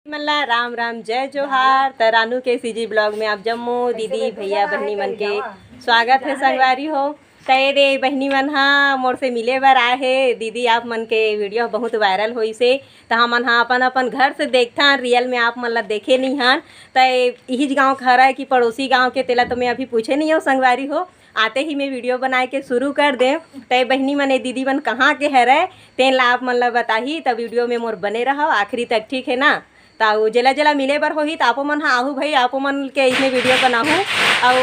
मल्ला राम राम जय जोहार। त रानू के सीजी ब्लॉग में आप जम्मो दीदी भैया बहनी मन के स्वागत है संगवारी हो। तय दे बहनी मन हाँ मोर से मिले बर आए हे। दीदी आप मन के वीडियो बहुत वायरल होई से त हमन हाँ अपन अपन घर से देखता रियल में आप मन ला देखे नहीं हन। तय यही गाँव खरा है कि पड़ोसी गाँव के तेला तो मैं अभी पूछे नहीं हो संगवारी हो। आते ही मैं वीडियो बनाए के शुरू कर दे। तय बहनी मन दीदी मन कहाँ के हरे तेन ला आप मन ला बताही। त वीडियो में मोर बने रहो आखिरी तक, ठीक है ना। तो जला जला मिले बर होही तो आपो मन हाँ आहू भाई आपो मन के इसमें वीडियो बनाहूँ और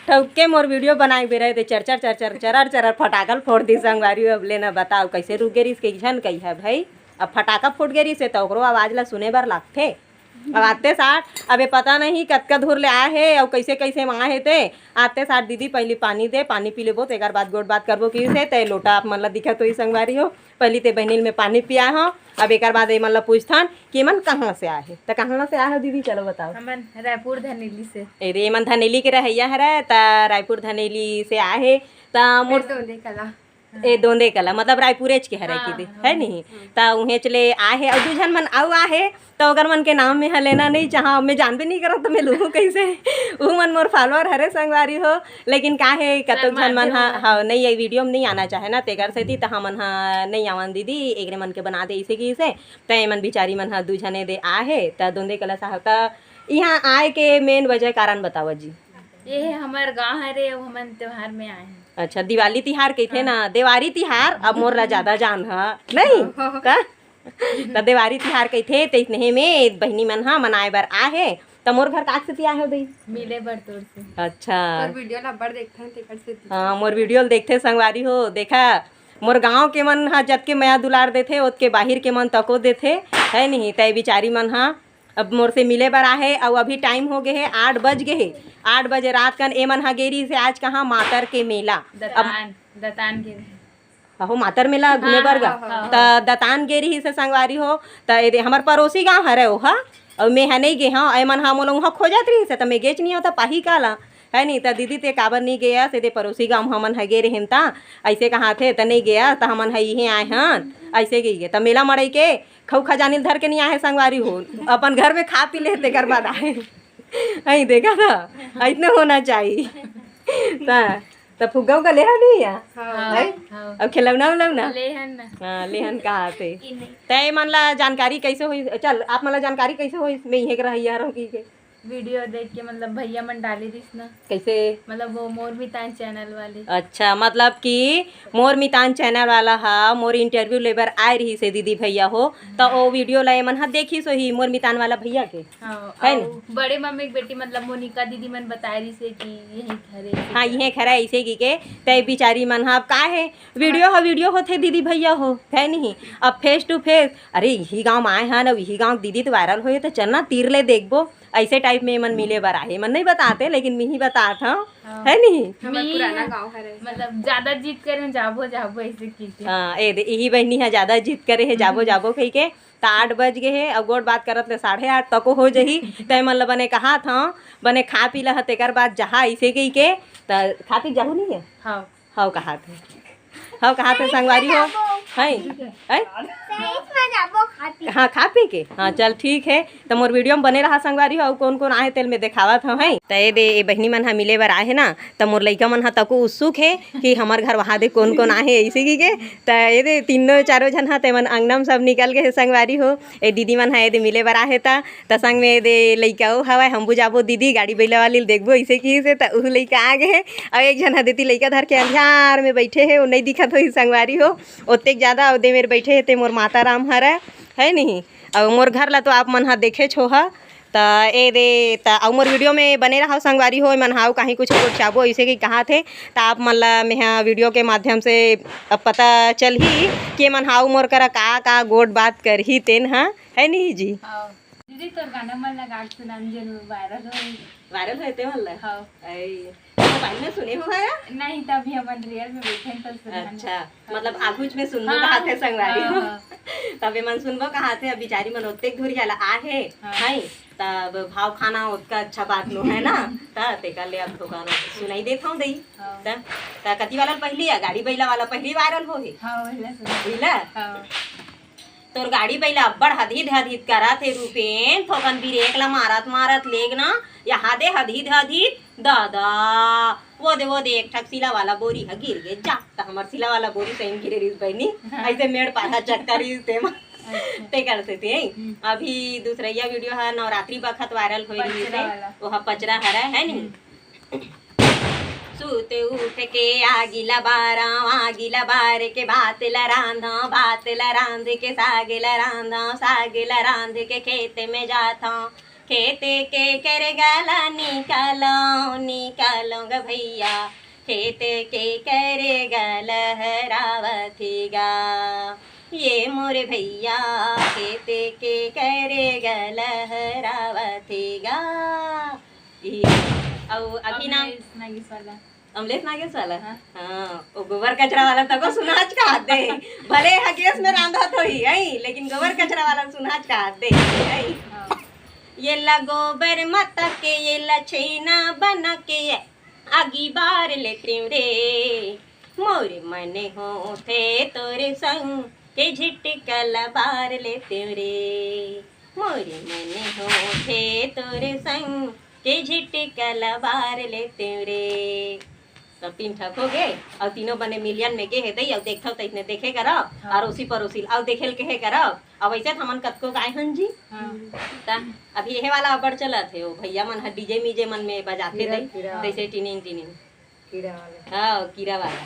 ठोक के मोर वीडियो बनाए बेरे थे चरचर चरचर चरर चरर फटाकल फोड़ दी संगवारी। अब लेना बताओ कैसे रुक गेरी के झन कही है भाई। अब फटाका फूट गेरी से तो ओकरो आवाज ला सुने बर लागथे। अब आते साथ अबे पता नहीं कतका धूर ले आए है और कैसे कैसे माँगे है ते आते साथ दीदी पहले पानी दे, पानी पी लेबो तेकर बाद गोट बात करबो कि से ते लोटा आप मन ला दिखत होई संगवारी हो। पहले ते बहनील में पानी पिया हो। अब एक बाद ए मन ला पूछथन कि मन कहाँ से आए है। तो कहाँ से आए हो दीदी चलो बताओ। हमन रायपुर धनेली से। ए मन धनेली के रहैया हरे त रायपुर धनेली से आए है। त मोर दोंदे कला ए दोंदे कला मतलब रायपुरेच के हरे की दे है नहीं। त उहे चले आए है और दूजन मन आउ आहे तो अगर मन के नाम में लेना नहीं चाहा मैं जानबे नहीं करत तो मैं लूँ कैसे। वो मन मोर फॉलोअर हरे संगवारी हो। लेकिन का है कतक झन मन हाँ नहीं ये वीडियो में नहीं आना चाहे ना तेकर से थी तो हम मन हाँ नहीं आवन दीदी एक मन के बना दे इसे की से तय मन बिचारी मन हाँ दू झने दे आहे त दोंदे कला साहब त यहाँ आए के मेन वजह कारण बताओ जी। ये हमार गाँव हरे और हमन त्योहार में आए हैं। अच्छा दिवाली तिहार कहते ना देवारी तिहार अब मोर ला ज्यादा जान है नहीं का त देवारी तिहार कहते तैसने में बहनी मन हाँ मनाए बर आहे। त मोर घर काक से आए हो दई मिले बर तोर से। अच्छा वीडियो ला बड़ देखथन तेकर से। हाँ मोर वीडियो देखते संगवारी हो। देखा मोर गाँव के मन हाँ जत के मया दुलार देथे ओत के बाहिर के मन तको देथे है नहीं। तय बिचारी मन हाँ अब मोर से मिले बर आहे और अभी टाइम हो गए है 8 बज गए है। 8 बजे रात कन ए मन हगेरी से आज कहाँ मातर के मेला दतान के हो मातर मेला घूमे बर गा त दतान गेरी ही से संगवारी हो। त हमार पड़ोसी गाँव हरे ओहा और मैं है नहीं गे हाँ ए मन हाँ मोला वहाँ खोजत रही से त मैं गेच नहीं होता पाही काला है नहीं। त दीदी ते काबर नहीं गया से पड़ोसी गाँव हमन हगे रहे ता ऐसे कहाँ थे त नहीं गया त हमन है यहीं आए हन ऐसे गई गे त मेला मड़ई के खऊ खजानी धर के नहीं आए संगवारी हो अपन घर में खा पी लेते कर बाद आए आई देखा था इतने होना चाहिए। त फुग्गा का लेहा नहीं या अब खिलौना उलौना लेहन कहाँ थे तय मन ला जानकारी कैसे हुई। चल आप मन ला जानकारी कैसे हुई मैं यहीं रहिया रहूँ की वीडियो देख के मतलब भैया मन डाले दिस ना कैसे मतलब वो मोर मितान चैनल वाले। अच्छा मतलब कि मोर मितान चैनल वाला हा मोर इंटरव्यू लेबर आए रही से दीदी भैया हो तो वो वीडियो ला मन हा देखी सो ही मोर मितान वाला भैया के है ना। बड़े मम्मी की बेटी मतलब मोनिका दीदी मन बताए रही से कि यही खरे हाँ यही खरा ऐसे की के तय बिचारी मन हा का है वीडियो होते दीदी भैया हो है नहीं। अब फेस टू फेस अरे यही गाँव आए हैं ना यही गाँव दीदी तो वायरल हुए तो चलना तीर ले देखबो ऐसे टाइप में मन मिले बर आहे। मन नहीं बताते लेकिन मैं ही बताता हूँ है नहीं। पुराना गाँव है मतलब ज्यादा जीत करे जाबो जाबो ऐसे की हाँ ए यही बहनी है ज्यादा जीत करे है जाबो जाबो कही के तो 8 बज गए है। अब गोट बात करत ले 8:30 तक हो जही तय मन ला बने कहा था बने खा पी ला तेकर बाद जहाँ ऐसे गई के तो खा पी जाहू नहीं है हाँ कहा थे हाँ कहा थे संगवारी हो है हाँ खा पी के हाँ चल ठीक है। तो मोर वीडियो में बने रहा संगवारी हो कौन कौन आए तेल में दिखावा था है। तो ये बहनी मन हा मिले बर आए ना तो मोर लइका मन हा तको उत्सुक है कि हमार घर वहाँ दे कौन कौन आए ऐसे की के तो ये तीनों चारों जन हा मन अंगना में सब निकल गए संगवारी हो। ए दीदी मन हा ये मिले बर आए था तो संग में दे लइका हो हवा हम बुझाबो दीदी गाड़ी बैला वाली देखबो ऐसे की से तो उ लइका आ गए और एक जन हा देती लइका धर के अंधार में बैठे है वो नहीं दिखत हो संगवारी हो ओतेक ज़्यादा और दे मेरे बैठे है ते मोर माता राम हरा है नहीं। और मोर घर ला तो आप मन हा देखे छो हा तो ए दे तो मोर वीडियो में बने रहा संगवारी हो मन हाउ कहीं कुछ चाबो ऐसे कि कहाँ थे तो आप मन ला मैं वीडियो के माध्यम से अब पता चल ही कि मन हाउ मोर करा का गोट बात कर ही तेन हाँ है नहीं जी। दीदी तो गाना मन लगा के सुनान जरूर वायरल होते वाला हां मोबाइल में सुने हो है नहीं तभी हम रियल में बैठे तो सुनान। अच्छा मतलब आगुच में सुनबो कहा थे संगवारी हो तबे मन सुनबो कहा थे बिचारी मन ओतेक धुर जाला आहे हाय तब भाव खाना उसका अच्छा बात नो है ना तेका ले अब दुकान सुनाई देता हूँ दई हाँ। त कति वाला पहली है गाड़ी बैला वाला पहली वायरल हो है हाँ वही सुना बुझला हाँ तोर गाड़ी बैला अब्बड़ हदीद हदीद करा थे रूपेन थोकन ब्रेक ला मारत मारत लेग ना यहाँ दे हदीद हदीद दादा वो दे एक ठक सिला वाला बोरी ह गिर गए जा त हमर सिला वाला बोरी सही गिरे रिस बहनी ऐसे मेड़ पाला चक्कर रिस ते ते करते थे अभी दूसरा वीडियो है नवरात्रि बखत वायरल हो रही पचरा है वाला। वो पचरा हरा है नहीं सूते उठ के आगिला बार के भात ला रांध के साग ला रांध के खेत में जाता खेते के कर गाला निकालो ग भैया खेते के कर गल हरावथीगा ये मोरे भैया खेते के कर गल हरावथीगा और अभी ना नागिस वाला अमलेश नागेश वाला हाँ। हाँ वो गोबर कचरा वाला तको सुनाज का हाथ दे भले हगेस में रांधा तो ही है लेकिन गोबर कचरा वाला सुनाज का हाथ दे है हाँ ये ला गोबर मत के ये ला छेना बना के आगी बार लेती रे मोरे मने हो थे तोरे संग के झिटकल बार लेते रे मोरे मने हो थे तोरे संग के झिटकल बार लेते रे सब 3 ठक हो गए और तीनों बने मिलियन में के है दई और देखो तो इतने देखे करब हाँ। और उसी पड़ोसी और देखेल के है करब अब वैसे हमन कतको गाय हन जी हाँ ता अभी यही वाला अब्बड़ चलत है वो भैया मन ह डीजे मीजे मन में बजाते दई कीड़ा। जैसे टिनिंग कीड़ा वाले हाँ कीड़ा वाला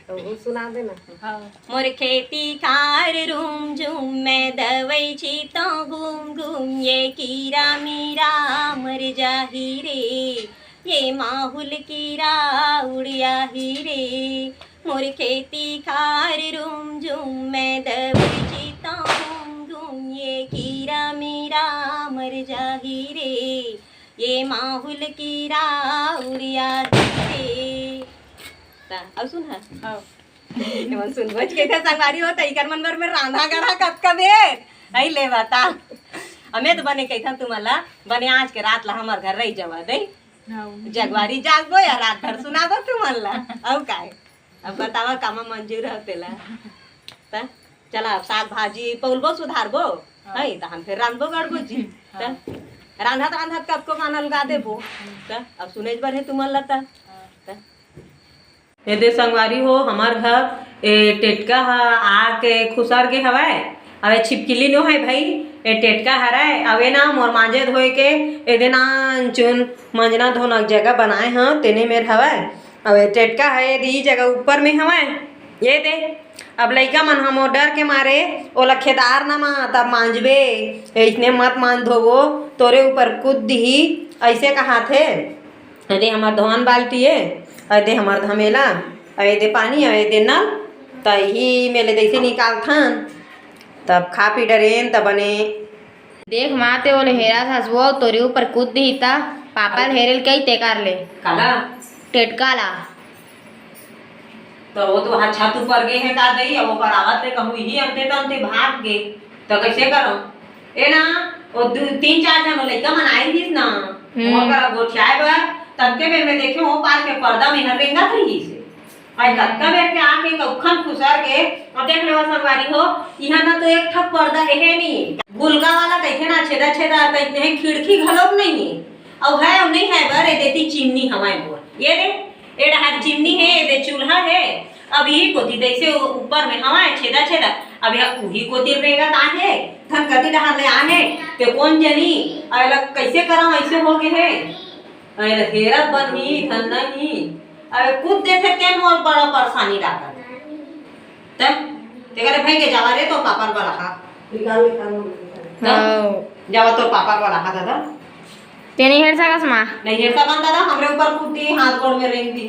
तो वो सुना देना हाँ मोर खेती खार रूम झूम मैं दवई छीता घूम घूम ये कीरा मीरा मर जाही रे ये माहुल कीरा उड़िया ही रे मोर खेती खार रूम झूम मैं दवई छीता घूम घूम ये कीरा मीरा मर जाही रे ये माहुल कीरा उड़िया ही रे अब सुन है हाँ एमन सुन बच के संगवारी होता इकर मन में रांधा गढ़ा कत का बेर आई ले बता हमें तो बने कैथा तुम्हारा बने आज के रात ला हमर घर रही जवा दे हाँ जगवारी जागबो या रात भर सुनाबो तुम्हारा अब काय अब बतावा कामा मंजूर है तेला त चला अब साग भाजी पौलबो सुधारबो है त हम फिर रांधबो गड़बो जी त रांधत कब को गाना लगा देबो त अब सुनेज बर है तुम्हारा त ये दे संगवारी हो हमार घर ए टेटका हा आके खुसर के हवाए अवे छिपकिली नो है भाई ए टेटका हराए अवे ना मोर मांजे धोए के ए देना चुन मंजना धोना जगह बनाए हैं तेने मेर हवाए अवे टेटका है दी जगह ऊपर में हवाए ये दे अब लइका मन हम डर के मारे ओला खेदार ना मा तब मांजबे इतने मत मान धोबो तोरे ऊपर कूद दी ऐसे कहा थे अरे हमार धोन बाल्टी है अदे हमार धमेला अदे पानी अदे नल त ही मेले जैसे निकाल थन तब खा पी डरेन तब बने देख माते ओले हेरा हसबो तोरे ऊपर कूद दी ता पापा हेरेल कई तेकार ले काला टेटकाला तो वो तो वहाँ छत ऊपर गए हैं का दई अब वो पर आवत रे कहूँ ही हमते तो हमते भाग गए तो कैसे करो ए ना वो 3-4 जन लइका मन आई थी ना वो कर गोठियाए बा तब के बेर में देखे वो पार के पर्दा में हरेंगा थी से आई कत्का बेर के आके कौखन खुसर के अब देख लेवा संगवारी हो यहाँ ना तो एक ठक पर्दा है नहीं गुलगा वाला कैसे ना छेदा छेदा तइने खिड़की घलोक नहीं है अब है नहीं है बर ए देती चिमनी हवाए मोर ये दे ए डहर चिमनी है ए दे चूल्हा है अब यही कोती जैसे ऊपर में हवा है छेदा छेदा अब यह वही कोती रहेगा ताहे धन कति डहर ले आने ते कौन जनी अला कैसे करा ऐसे हो गए है अरे हेरा बनी धन नहीं अबे कूद देते के मोर बड़ा परेशानी डाका तब ते करे भाई के जावा रे तो पापा वाला हा निकाल निकाल हां जावा तो पापा वाला हा दादा तेनी हेर सकस मा नहीं हेर सकन दादा हमरे ऊपर कूदी हाथ गोड़ में रेंग दी